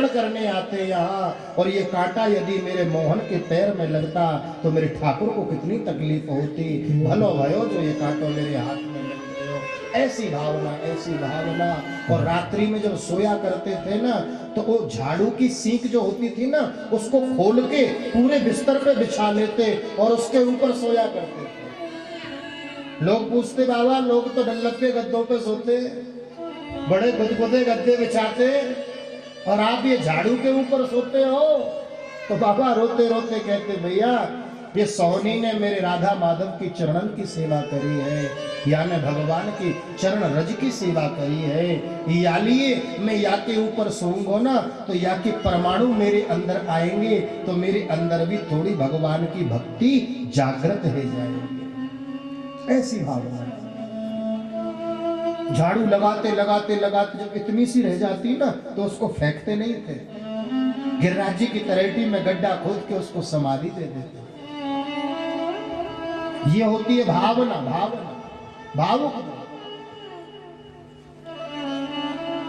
दर्शन करने आते यहाँ, और ये कांटा यदि मेरे मोहन के पैर में लगता तो मेरे ठाकुर को कितनी तकलीफ होती। भलो भयो जो ये कांटो मेरे हाथ में लग गयो। ऐसी भावना, ऐसी भावना। और रात्रि में जब सोया करते थे ना, तो वो झाड़ू की सीख जो होती थी ना, उसको खोल के पूरे बिस्तर पे बिछा लेते और उसके ऊपर सोया करते थे। लोग पूछते, बाबा लोग तो डल्लपे गद्दों पे सोते, बड़े गुदगुदे गद्दे बिछाते, और आप ये झाड़ू के ऊपर सोते हो। तो बाबा रोते रोते कहते, भैया ये सोहनी ने मेरे राधा माधव की चरणन की सेवा करी है, यानी भगवान की चरण रज की सेवा करी है। या लिए मैं या के ऊपर सोऊंगा ना, तो या के परमाणु मेरे अंदर आएंगे, तो मेरे अंदर भी थोड़ी भगवान की भक्ति जागृत हो जाएगी। ऐसी भावना। झाड़ू लगाते लगाते लगाते जब इतनी सी रह जाती ना, तो उसको फेंकते नहीं थे, गिरिराज जी की तरेटी में गड्ढा खोद के उसको समाधि दे देते। ये होती है भावना, भावना, भावुक।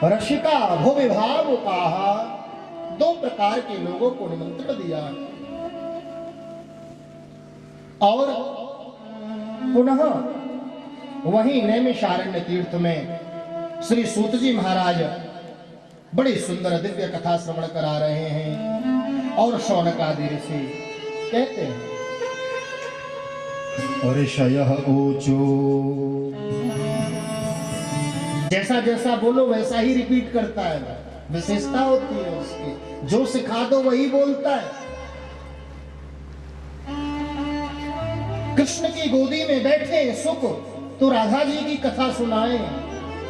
रसिका भुवि भावुका, दो प्रकार के लोगों को निमंत्रण दिया। और पुनः वहीं नैमिषारण्य तीर्थ में श्री सूत जी महाराज बड़ी सुंदर दिव्य कथा श्रवण करा रहे हैं। और शौनकादि ऋषि कहते हैं, ऋषयः ऊचो, जैसा जैसा बोलो वैसा ही रिपीट करता है, विशेषता होती है उसकी, जो सिखा दो वही बोलता है। कृष्ण की गोदी में बैठे सुख तो राधा जी की कथा सुनाए,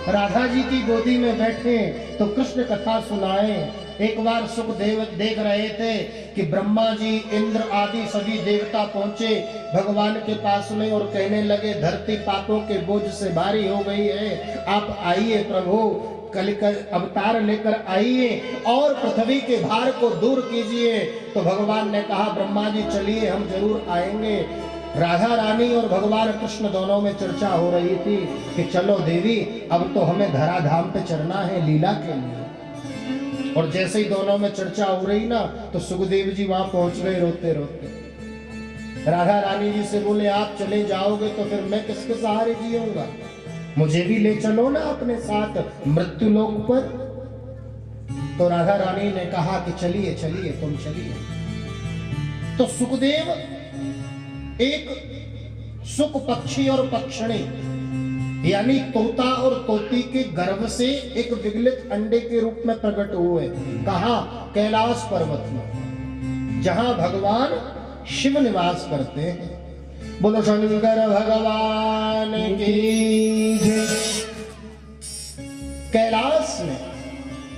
राधा जी की गोदी में बैठे तो कृष्ण कथा सुनाए। एक बार सुखदेव देख रहे थे कि ब्रह्मा जी, इंद्र आदि सभी देवता पहुंचे भगवान के पास में और कहने लगे, धरती पापों के बोझ से भारी हो गई है, आप आइए प्रभु, कलिकर अवतार लेकर आइए और पृथ्वी के भार को दूर कीजिए। तो भगवान ने कहा, ब्रह्मा जी चलिए, हम जरूर आएंगे। राधा रानी और भगवान कृष्ण दोनों में चर्चा हो रही थी कि चलो देवी, अब तो हमें धराधाम पे चढ़ना है लीला के लिए। और जैसे ही दोनों में चर्चा हो रही ना, तो सुखदेव जी वहां पहुंच गए रोते रोते। राधा रानी जी से बोले, आप चले जाओगे तो फिर मैं किसके सहारे जीऊंगा, मुझे भी ले चलो ना अपने साथ मृत्यु लोक पर। तो राधा रानी ने कहा कि चलिए चलिए, तुम चलिए। तो सुखदेव एक सुख पक्षी और पक्षिणी यानी तोता और तोती के गर्भ से एक विगलित अंडे के रूप में प्रकट हुए। कहा? कैलाश पर्वत में, जहां भगवान शिव निवास करते हैं। बोलो शंकर भगवान की जय। कैलाश में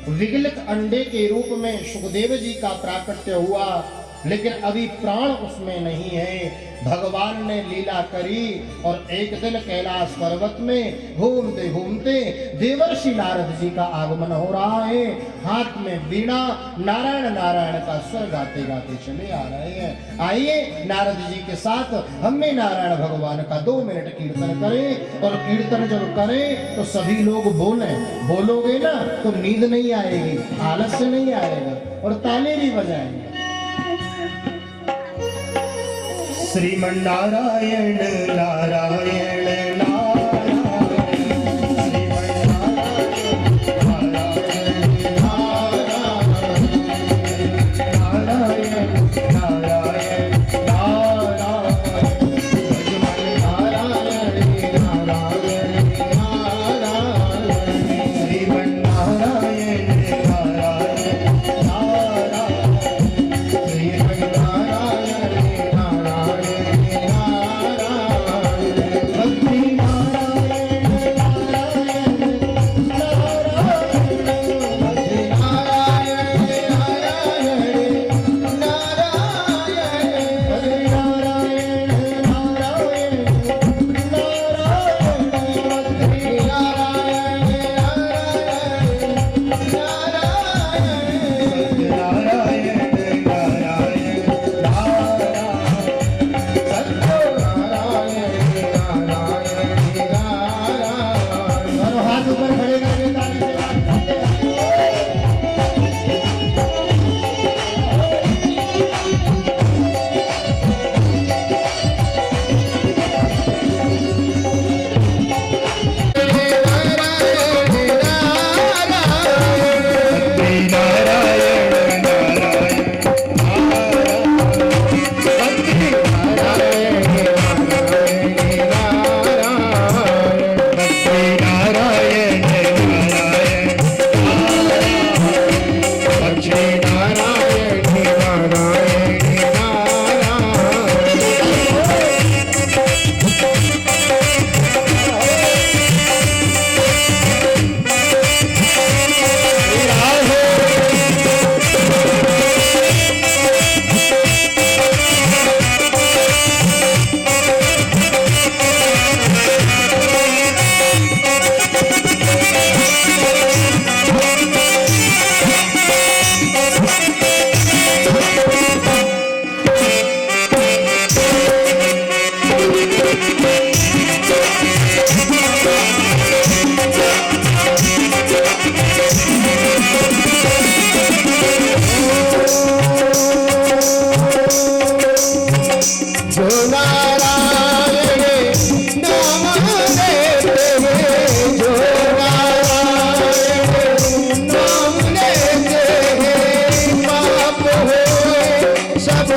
विगलित अंडे के रूप में सुखदेव जी का प्राकट्य हुआ, लेकिन अभी प्राण उसमें नहीं है। भगवान ने लीला करी और एक दिन कैलाश पर्वत में घूमते घूमते देवर्षि नारद जी का आगमन हो रहा है। हाथ में वीणा, नारायण नारायण का स्वर गाते गाते चले आ रहे हैं। आइए नारद जी के साथ हम भी नारायण भगवान का 2 मिनट कीर्तन करें। और कीर्तन जब करें तो सभी लोग बोले, बोलोगे ना तो नींद नहीं आएगी, आलस्य नहीं आएगा, और ताली भी बजाएंगे। श्रीमन नारायण नारायण भक्ति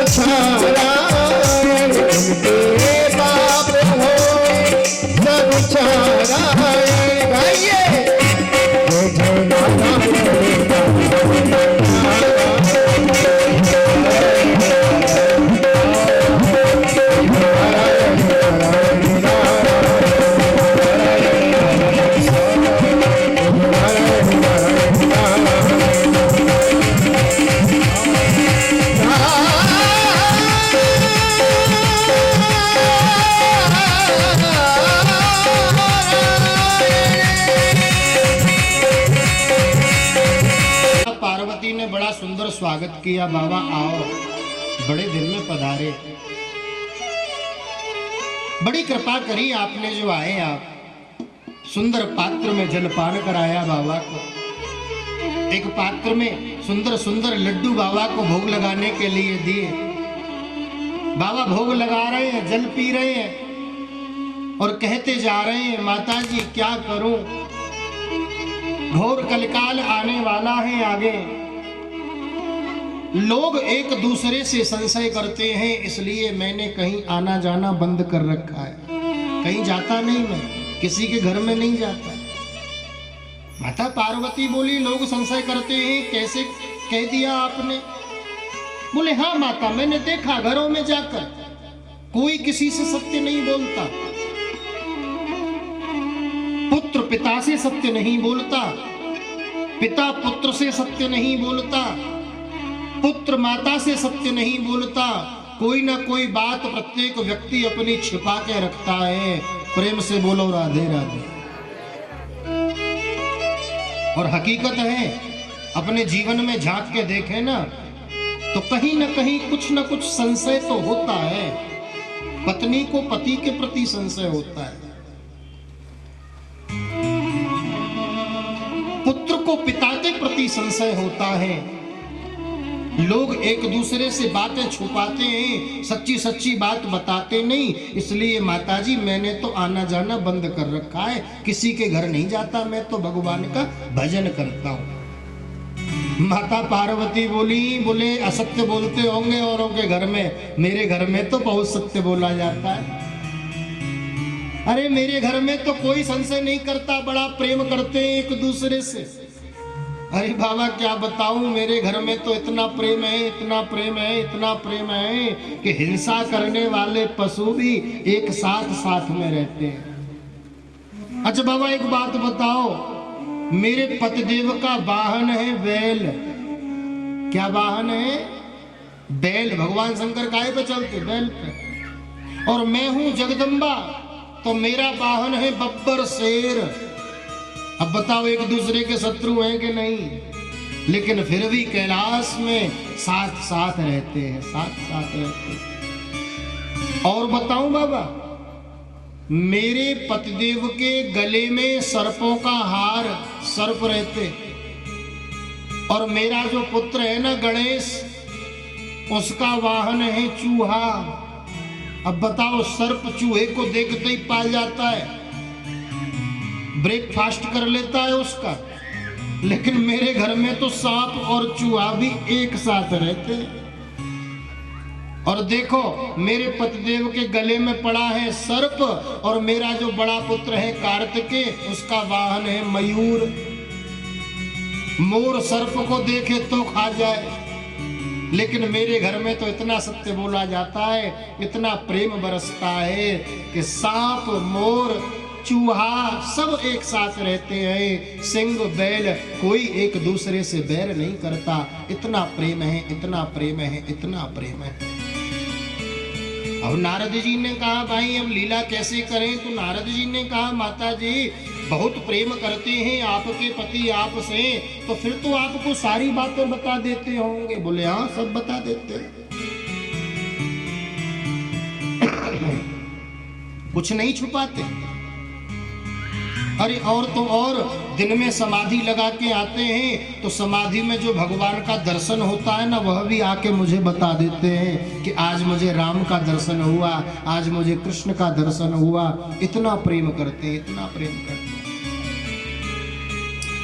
छाड़ाए, उनके बाप हो सब छाड़ाए। गाइए पार्वती ने बड़ा सुंदर स्वागत किया। बाबा आओ, बड़े दिन में पधारे, बड़ी कृपा करी आपने जो आए। आप सुंदर पात्र में जलपान कराया बाबा को, एक पात्र में सुंदर सुंदर लड्डू बाबा को भोग लगाने के लिए दिए। बाबा भोग लगा रहे हैं, जल पी रहे हैं और कहते जा रहे हैं, माता जी क्या करूं, घोर कलकाल आने वाला है आगे। लोग एक दूसरे से संशय करते हैं, इसलिए मैंने कहीं आना जाना बंद कर रखा है। कहीं जाता नहीं, मैं किसी के घर में नहीं जाता। माता पार्वती बोली, लोग संशय करते हैं, कैसे कह दिया आपने? बोले हाँ माता, मैंने देखा घरों में जाकर कोई किसी से सत्य नहीं बोलता, पुत्र पिता से सत्य नहीं बोलता, पिता पुत्र से सत्य नहीं बोलता, पुत्र माता से सत्य नहीं बोलता। कोई ना कोई बात प्रत्येक व्यक्ति अपनी छिपा के रखता है। प्रेम से बोलो राधे राधे। और हकीकत है, अपने जीवन में झांक के देखें ना, तो कहीं ना कहीं कुछ ना कुछ संशय तो होता है। पत्नी को पति के प्रति संशय होता है, पुत्र को पिता के प्रति संशय होता है। लोग एक दूसरे से बातें छुपाते हैं, सच्ची सच्ची बात बताते नहीं। इसलिए माताजी मैंने तो आना जाना बंद कर रखा है, किसी के घर नहीं जाता, मैं तो भगवान का भजन करता हूं। माता पार्वती बोले असत्य बोलते होंगे औरों के घर में, मेरे घर में तो बहुत सत्य बोला जाता है। अरे मेरे घर में तो कोई संशय नहीं करता, बड़ा प्रेम करते हैं एक दूसरे से। अरे बाबा क्या बताऊं, मेरे घर में तो इतना प्रेम है, इतना प्रेम है, इतना प्रेम है कि हिंसा करने वाले पशु भी एक साथ साथ में रहते हैं। अच्छा बाबा एक बात बताओ, मेरे पतिदेव का वाहन है बैल। क्या वाहन है? बैल। भगवान शंकर काहे पे चलते? बैल पे। और मैं हूं जगदम्बा, तो मेरा वाहन है बब्बर शेर। अब बताओ एक दूसरे के शत्रु हैं कि नहीं? लेकिन फिर भी कैलाश में साथ साथ रहते हैं, साथ साथ रहते हैं। और बताऊं बाबा, मेरे पतिदेव के गले में सर्पों का हार, सर्प रहते। और मेरा जो पुत्र है ना गणेश, उसका वाहन है चूहा। अब बताओ, सर्प चूहे को देखते ही पाल जाता है, ब्रेकफास्ट कर लेता है उसका। लेकिन मेरे घर में तो सांप और चूहा भी एक साथ रहते हैं। और देखो मेरे पतिदेव के गले में पड़ा है सर्प, और मेरा जो बड़ा पुत्र है कार्तिकेय, उसका वाहन है मयूर। मोर सर्प को देखे तो खा जाए, लेकिन मेरे घर में तो इतना सत्य बोला जाता है, इतना प्रेम बरसता है कि सांप मोर चूहा सब एक साथ रहते हैं। सिंह बैल कोई एक दूसरे से बैर नहीं करता। इतना प्रेम है, इतना प्रेम है, इतना प्रेम है। अब नारद जी ने कहा भाई अब लीला कैसे करें? तो नारद जी ने कहा माता जी बहुत प्रेम करते हैं आपके पति आपसे, तो फिर तो आपको सारी बातें बता देते होंगे। बोले हाँ सब बता देते हैं, कुछ नहीं छुपाते। अरे और तो और दिन में समाधि लगा के आते हैं, तो समाधि में जो भगवान का दर्शन होता है ना, वह भी आके मुझे बता देते हैं कि आज मुझे राम का दर्शन हुआ, आज मुझे कृष्ण का दर्शन हुआ। इतना प्रेम करते हैं, इतना प्रेम करते हैं।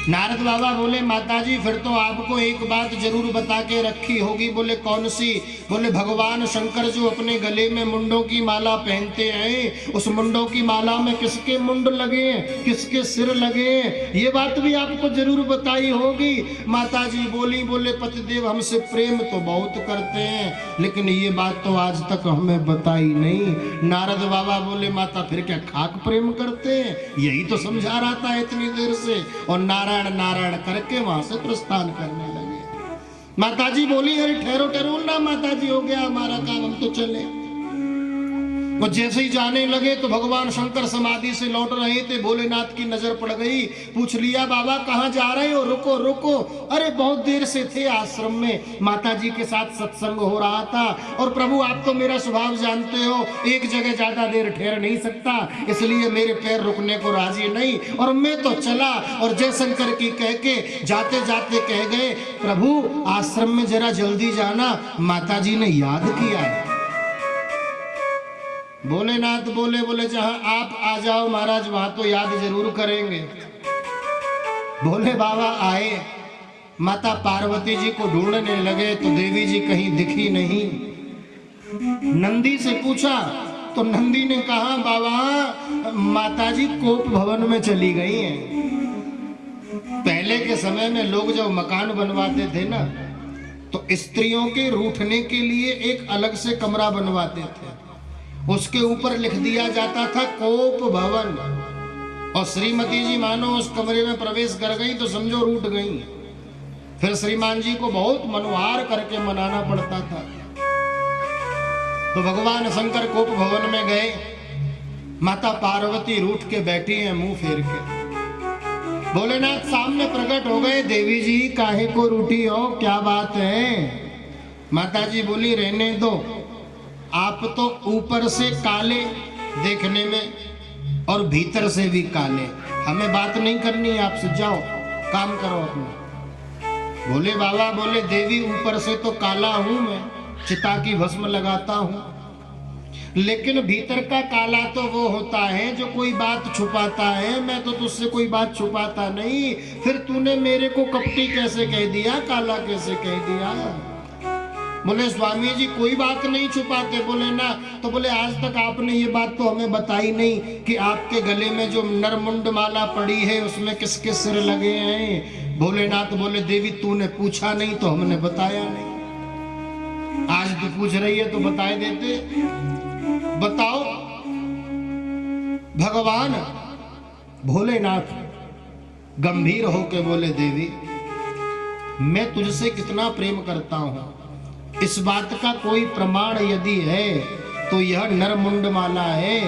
नारद बाबा बोले माताजी फिर तो आपको एक बात जरूर बता के रखी होगी। बोले कौन सी? बोले भगवान शंकर जो अपने गले में मुंडों की माला पहनते हैं, उस मुंडों की माला में किसके मुंड लगे हैं, किसके सिर लगे हैं, ये बात भी आपको जरूर बताई होगी। माताजी बोली, बोले पतिदेव हमसे प्रेम तो बहुत करते हैं, लेकिन ये बात तो आज तक हमें बताई नहीं। नारद बाबा बोले माता फिर क्या खाक प्रेम करते हैं? यही तो समझा रहा था इतनी देर से। और नारायण नारायण करके वहां से प्रस्थान करने लगे। माताजी बोली अरे ठहरो ठहरो ना माताजी, हो गया हमारा काम, हम तो चले। वो जैसे ही जाने लगे तो भगवान शंकर समाधि से लौट रहे थे। भोलेनाथ की नजर पड़ गई, पूछ लिया बाबा कहाँ जा रहे हो? रुको रुको, अरे बहुत देर से थे आश्रम में, माताजी के साथ सत्संग हो रहा था। और प्रभु आप तो मेरा स्वभाव जानते हो, एक जगह ज्यादा देर ठहर नहीं सकता, इसलिए मेरे पैर रुकने को राजी नहीं, और मैं तो चला। और जयशंकर की कह के जाते जाते कह गए प्रभु आश्रम में जरा जल्दी जाना, माताजी ने याद किया। भोलेनाथ बोले, बोले जहां आप आ जाओ महाराज वहां तो याद जरूर करेंगे। भोले बाबा आए, माता पार्वती जी को ढूंढने लगे तो देवी जी कहीं दिखी नहीं। नंदी से पूछा तो नंदी ने कहा बाबा माताजी कोप भवन में चली गई हैं। पहले के समय में लोग जब मकान बनवाते थे ना, तो स्त्रियों के रूठने के लिए एक अलग से कमरा बनवाते थे, उसके ऊपर लिख दिया जाता था कोप भवन। और श्रीमती जी मानो उस कमरे में प्रवेश कर गई तो समझो रूठ गई। फिर श्रीमान जी को बहुत मनोहार करके मनाना पड़ता था। तो भगवान शंकर कोप भवन में गए, माता पार्वती रूठ के बैठी हैं मुंह फेर के। भोलेनाथ सामने प्रकट हो गए, देवी जी काहे को रूठी हो, क्या बात है? माता जी बोली रहने दो, आप तो ऊपर से काले देखने में और भीतर से भी काले, हमें बात नहीं करनी है आपसे, जाओ काम करो अपना। बोले बाबा, बोले देवी ऊपर से तो काला हूं मैं, चिता की भस्म लगाता हूं, लेकिन भीतर का काला तो वो होता है जो कोई बात छुपाता है, मैं तो तुझसे कोई बात छुपाता नहीं। फिर तूने मेरे को कपटी कैसे कह दिया, काला कैसे कह दिया? बोले स्वामी जी कोई बात नहीं छुपाते। बोले ना, तो बोले आज तक आपने ये बात तो हमें बताई नहीं कि आपके गले में जो नरमुंड माला पड़ी है उसमें किसके सिर लगे हैं। भोलेनाथ बोले देवी तूने पूछा नहीं तो हमने बताया नहीं, आज तू पूछ रही है तो बताए देते। बताओ। भगवान भोलेनाथ गंभीर होके बोले देवी मैं तुझसे कितना प्रेम करता हूं, इस बात का कोई प्रमाण यदि है तो यह नरमुंड माला है।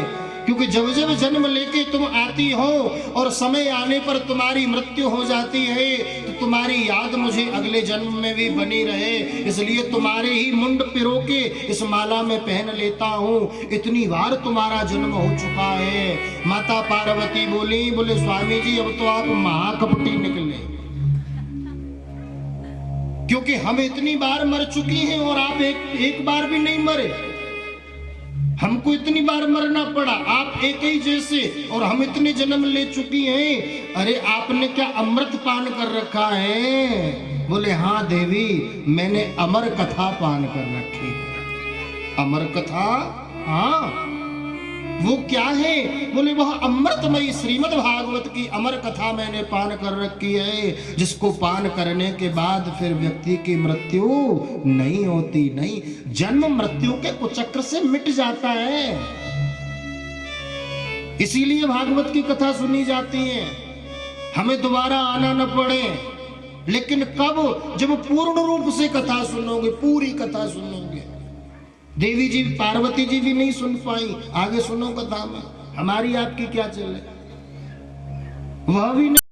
क्योंकि जब जब जन्म लेके तुम आती हो और समय आने पर तुम्हारी मृत्यु हो जाती है तो तुम्हारी याद मुझे अगले जन्म में भी बनी रहे, इसलिए तुम्हारे ही मुंड पिरो के इस माला में पहन लेता हूँ। इतनी बार तुम्हारा जन्म हो चुका है। माता पार्वती बोली, बोले स्वामी जी अब तो आप महाकपटी निकले, क्योंकि हम इतनी बार मर चुकी हैं और आप एक बार भी नहीं मरे। हमको इतनी बार मरना पड़ा, आप एक ही जैसे, और हम इतने जन्म ले चुकी हैं। अरे आपने क्या अमृत पान कर रखा है? बोले हाँ देवी मैंने अमर कथा पान कर रखी है। अमर कथा? हाँ। वो क्या है? बोले वह अमृतमयी श्रीमद् भागवत की अमर कथा मैंने पान कर रखी है, जिसको पान करने के बाद फिर व्यक्ति की मृत्यु नहीं होती, नहीं, जन्म मृत्यु के कुचक्र से मिट जाता है। इसीलिए भागवत की कथा सुनी जाती है, हमें दोबारा आना न पड़े। लेकिन कब? जब पूर्ण रूप से कथा सुनोगे, पूरी कथा सुनोगे। देवी जी पार्वती जी भी नहीं सुन पाई, आगे सुनो कथा में, हमारी आपकी क्या चले, वह भी नहीं।